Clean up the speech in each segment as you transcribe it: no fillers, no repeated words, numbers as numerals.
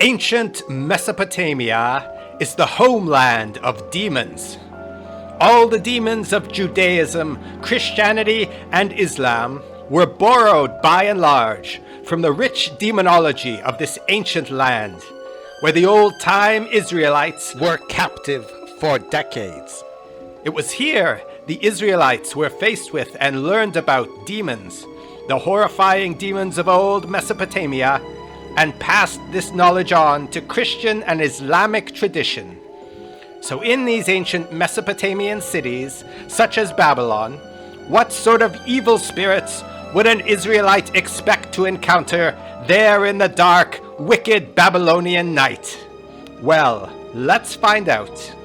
Ancient Mesopotamia is the homeland of demons. All the demons of Judaism, Christianity, and Islam were borrowed by and large from the rich demonology of this ancient land, where the old-time Israelites were captive for decades. It was here the Israelites were faced with and learned about demons, the horrifying demons of old Mesopotamia, and passed this knowledge on to Christian and Islamic tradition. So in these ancient Mesopotamian cities, such as Babylon, what sort of evil spirits would an Israelite expect to encounter there in the dark, wicked Babylonian night? Well, let's find out.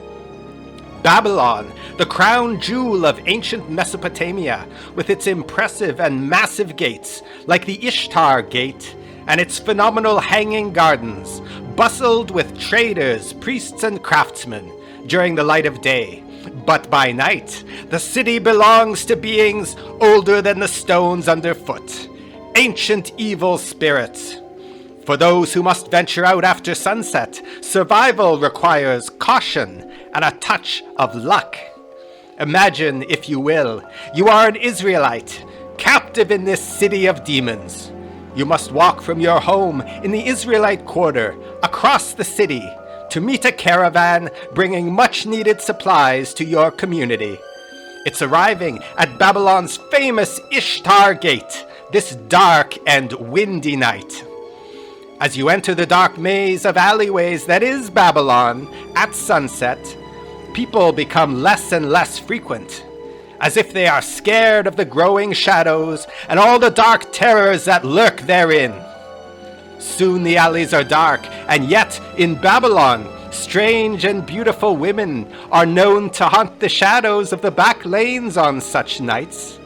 Babylon, the crown jewel of ancient Mesopotamia, with its impressive and massive gates, like the Ishtar Gate, and its phenomenal hanging gardens, bustled with traders, priests, and craftsmen during the light of day. But by night, the city belongs to beings older than the stones underfoot, ancient evil spirits. For those who must venture out after sunset, survival requires caution and a touch of luck. Imagine, if you will, you are an Israelite, captive in this city of demons. You must walk from your home in the Israelite quarter across the city to meet a caravan bringing much-needed supplies to your community. It's arriving at Babylon's famous Ishtar Gate this dark and windy night. As you enter the dark maze of alleyways that is Babylon at sunset, people become less and less frequent, as if they are scared of the growing shadows and all the dark terrors that lurk therein. Soon the alleys are dark, and yet in Babylon, strange and beautiful women are known to haunt the shadows of the back lanes on such nights.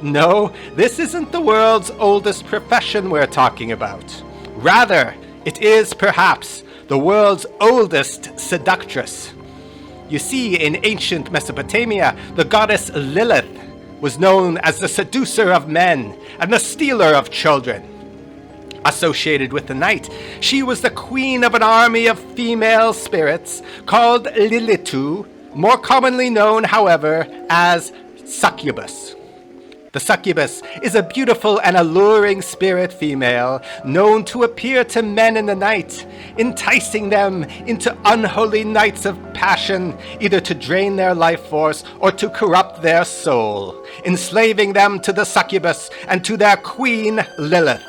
No, this isn't the world's oldest profession we're talking about. Rather, it is perhaps the world's oldest seductress. You see, in ancient Mesopotamia, the goddess Lilith was known as the seducer of men and the stealer of children. Associated with the night, she was the queen of an army of female spirits called Lilitu, more commonly known, however, as succubus. The succubus is a beautiful and alluring spirit female known to appear to men in the night, enticing them into unholy nights of passion, either to drain their life force or to corrupt their soul, enslaving them to the succubus and to their queen Lilith.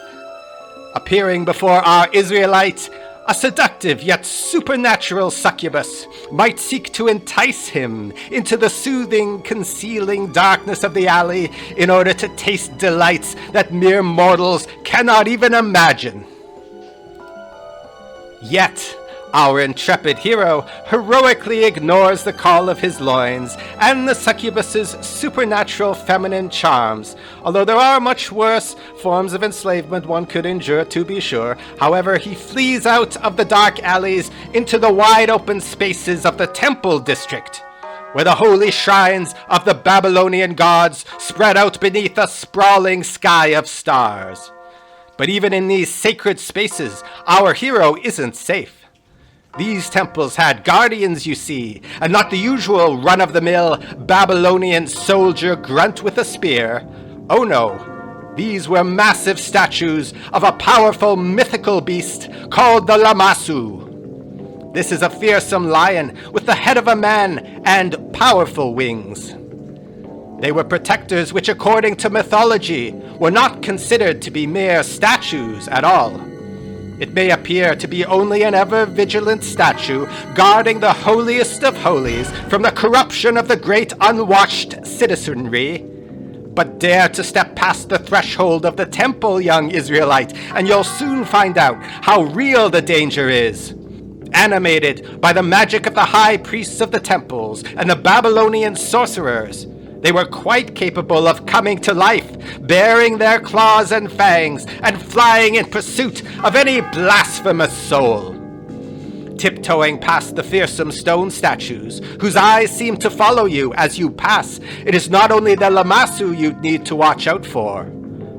Appearing before our Israelite, a seductive yet supernatural succubus might seek to entice him into the soothing, concealing darkness of the alley in order to taste delights that mere mortals cannot even imagine. Yet, our intrepid hero heroically ignores the call of his loins and the succubus's supernatural feminine charms, although there are much worse forms of enslavement one could endure, to be sure. However, he flees out of the dark alleys into the wide open spaces of the temple district, where the holy shrines of the Babylonian gods spread out beneath a sprawling sky of stars. But even in these sacred spaces, our hero isn't safe. These temples had guardians, you see, and not the usual run-of-the-mill Babylonian soldier grunt with a spear. Oh no, these were massive statues of a powerful mythical beast called the Lamassu. This is a fearsome lion with the head of a man and powerful wings. They were protectors which, according to mythology, were not considered to be mere statues at all. It may appear to be only an ever-vigilant statue guarding the holiest of holies from the corruption of the great unwashed citizenry. But dare to step past the threshold of the temple, young Israelite, and you'll soon find out how real the danger is. Animated by the magic of the high priests of the temples and the Babylonian sorcerers, they were quite capable of coming to life, baring their claws and fangs, and flying in pursuit of any blasphemous soul. Tiptoeing past the fearsome stone statues, whose eyes seem to follow you as you pass, it is not only the Lamassu you need to watch out for,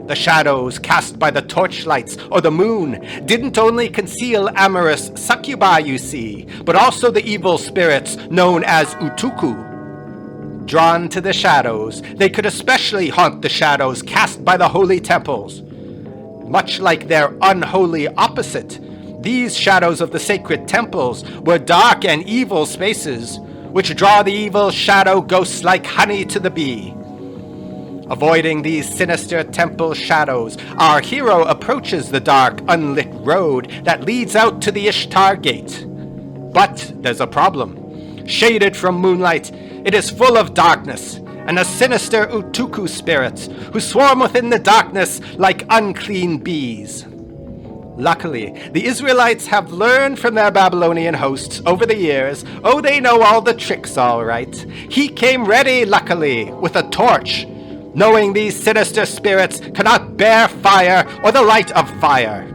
The shadows cast by the torchlights or the moon didn't only conceal amorous succubi, you see, but also the evil spirits known as Utukku. Drawn to the shadows, they could especially haunt the shadows cast by the holy temples. Much like their unholy opposite, these shadows of the sacred temples were dark and evil spaces, which draw the evil shadow ghosts like honey to the bee. Avoiding these sinister temple shadows, our hero approaches the dark, unlit road that leads out to the Ishtar Gate. But there's a problem. Shaded from moonlight, it is full of darkness, and the sinister Utukku spirits who swarm within the darkness like unclean bees. Luckily, the Israelites have learned from their Babylonian hosts over the years. Oh, they know all the tricks all right. He came ready, luckily, with a torch, knowing these sinister spirits cannot bear fire or the light of fire.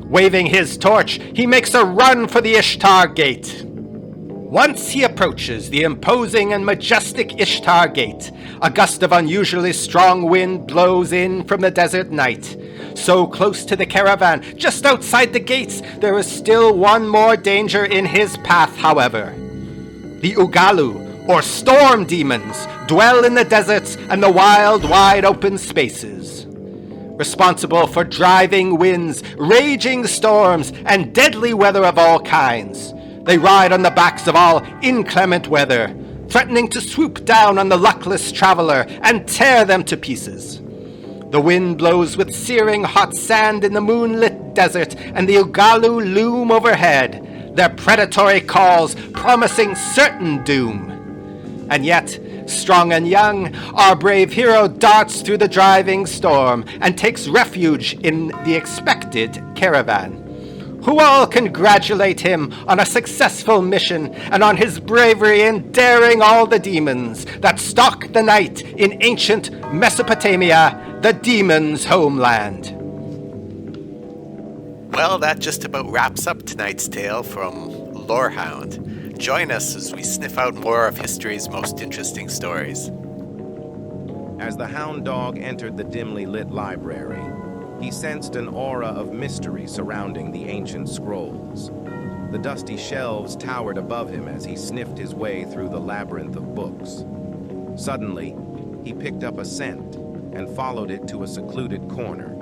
Waving his torch, he makes a run for the Ishtar Gate. Once he approaches the imposing and majestic Ishtar Gate, a gust of unusually strong wind blows in from the desert night. So close to the caravan, just outside the gates, there is still one more danger in his path, however. The Ugalu, or storm demons, dwell in the deserts and the wild, wide open spaces. Responsible for driving winds, raging storms, and deadly weather of all kinds. They ride on the backs of all inclement weather, threatening to swoop down on the luckless traveler and tear them to pieces. The wind blows with searing hot sand in the moonlit desert, and the Ugalu loom overhead, their predatory calls promising certain doom. And yet, strong and young, our brave hero darts through the driving storm and takes refuge in the expected caravan. Who all congratulate him on a successful mission and on his bravery in daring all the demons that stalk the night in ancient Mesopotamia, the demons' homeland. Well, that just about wraps up tonight's tale from Lorehound. Join us as we sniff out more of history's most interesting stories. As the hound dog entered the dimly lit library, he sensed an aura of mystery surrounding the ancient scrolls. The dusty shelves towered above him as he sniffed his way through the labyrinth of books. Suddenly, he picked up a scent and followed it to a secluded corner.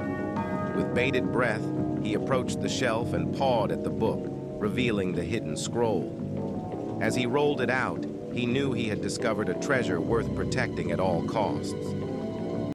With bated breath, he approached the shelf and pawed at the book, revealing the hidden scroll. As he rolled it out, he knew he had discovered a treasure worth protecting at all costs.